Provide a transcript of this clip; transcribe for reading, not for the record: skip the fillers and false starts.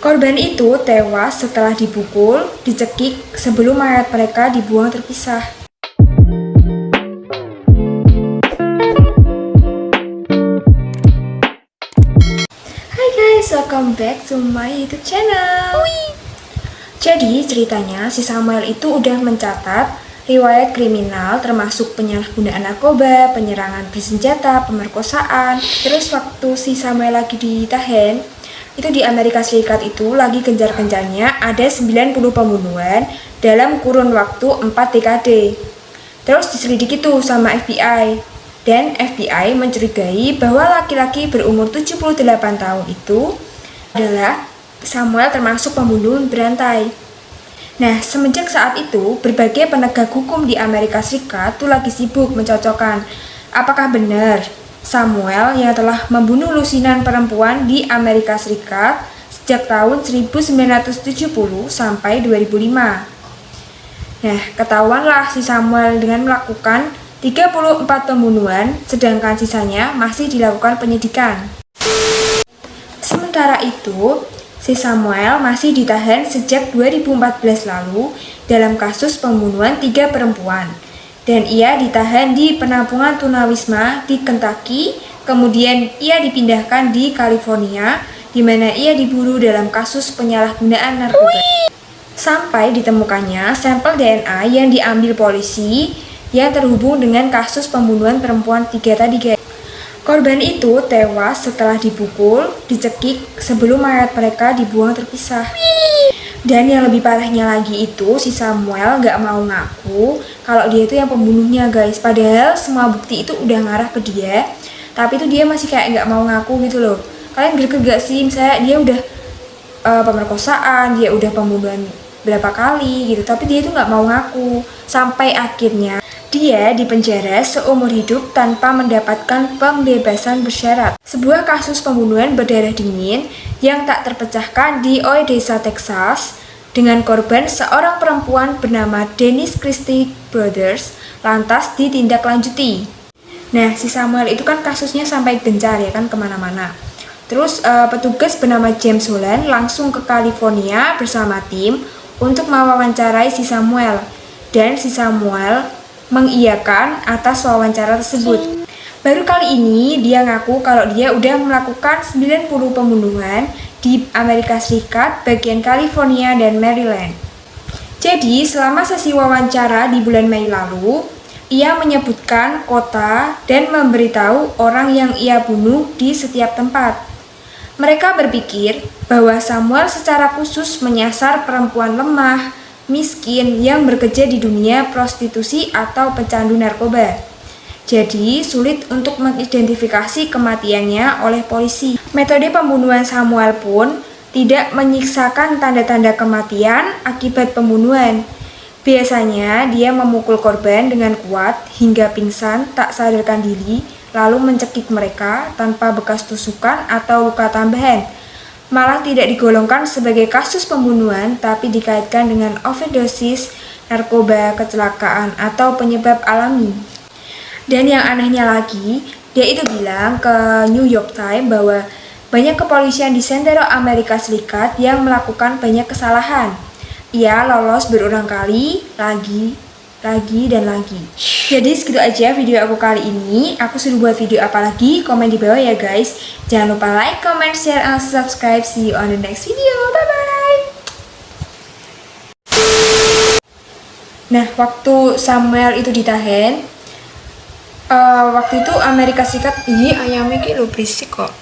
Korban itu tewas setelah dipukul, dicekik sebelum mayat mereka dibuang terpisah. Hai guys, welcome back to my YouTube channel. Jadi ceritanya si Samuel itu udah mencatat riwayat kriminal termasuk penyalahgunaan narkoba, penyerangan bersenjata, pemerkosaan. Terus waktu si Samuel lagi ditahan, itu di Amerika Serikat itu lagi gencar-gencarnya ada 90 pembunuhan dalam kurun waktu 4 dekade. Terus diselidiki tuh sama FBI. Dan FBI mencurigai bahwa laki-laki berumur 78 tahun itu adalah Samuel termasuk pembunuh berantai. Nah, semenjak saat itu, berbagai penegak hukum di Amerika Serikat tuh lagi sibuk mencocokkan apakah benar Samuel yang telah membunuh lusinan perempuan di Amerika Serikat sejak tahun 1970 sampai 2005. Nah, ketahuanlah si Samuel dengan melakukan 34 pembunuhan, sedangkan sisanya masih dilakukan penyidikan. Sementara itu, si Samuel masih ditahan sejak 2014 lalu dalam kasus pembunuhan 3 perempuan. Dan ia ditahan di penampungan tunawisma di Kentucky, kemudian ia dipindahkan di California, di mana ia diburu dalam kasus penyalahgunaan narkoba. Sampai ditemukannya sampel DNA yang diambil polisi yang terhubung dengan kasus pembunuhan perempuan 3 tadi guys. Korban itu tewas setelah dipukul, dicekik sebelum mayat mereka dibuang terpisah. Dan yang lebih parahnya lagi itu si Samuel gak mau ngaku kalau dia itu yang pembunuhnya guys. Padahal semua bukti itu udah ngarah ke dia, tapi itu dia masih kayak gak mau ngaku gitu loh. Kalian greget gak sih, misalnya dia udah pemerkosaan, dia udah pembunuhan berapa kali gitu, tapi dia itu gak mau ngaku. Sampai akhirnya dia dipenjara seumur hidup tanpa mendapatkan pembebasan bersyarat. Sebuah kasus pembunuhan berdarah dingin yang tak terpecahkan di Odessa, Texas, dengan korban seorang perempuan bernama Dennis Christie Brothers lantas ditindaklanjuti. Nah, si Samuel itu kan kasusnya sampai gencar ya kan kemana-mana. Terus petugas bernama James Holland langsung ke California bersama tim untuk mewawancarai si Samuel. Dan si Samuel mengiyakan atas wawancara tersebut. Baru kali ini dia ngaku kalau dia udah melakukan 90 pembunuhan di Amerika Serikat, bagian California dan Maryland. Jadi selama sesi wawancara di bulan Mei lalu, ia menyebutkan kota dan memberitahu orang yang ia bunuh di setiap tempat. Mereka berpikir bahwa Samuel secara khusus menyasar perempuan lemah, miskin yang bekerja di dunia prostitusi atau pecandu narkoba. Jadi sulit untuk mengidentifikasi kematiannya oleh polisi. Metode pembunuhan Samuel pun tidak menyiksakan tanda-tanda kematian akibat pembunuhan. Biasanya dia memukul korban dengan kuat hingga pingsan tak sadarkan diri, lalu mencekik mereka tanpa bekas tusukan atau luka tambahan. Malah tidak digolongkan sebagai kasus pembunuhan, tapi dikaitkan dengan overdosis, narkoba, kecelakaan, atau penyebab alami. Dan yang anehnya lagi, dia itu bilang ke New York Times bahwa banyak kepolisian di Sentral Amerika Serikat yang melakukan banyak kesalahan. Ia lolos berulang kali, lagi, dan lagi. Jadi segitu aja video aku kali ini. Aku sudah buat video apa lagi? Komen di bawah ya guys. Jangan lupa like, comment, share, and subscribe. See you on the next video. Bye bye. Nah, waktu Samuel itu ditahan, waktu itu Amerika Serikat, ayamnya kayak lo berisik kok.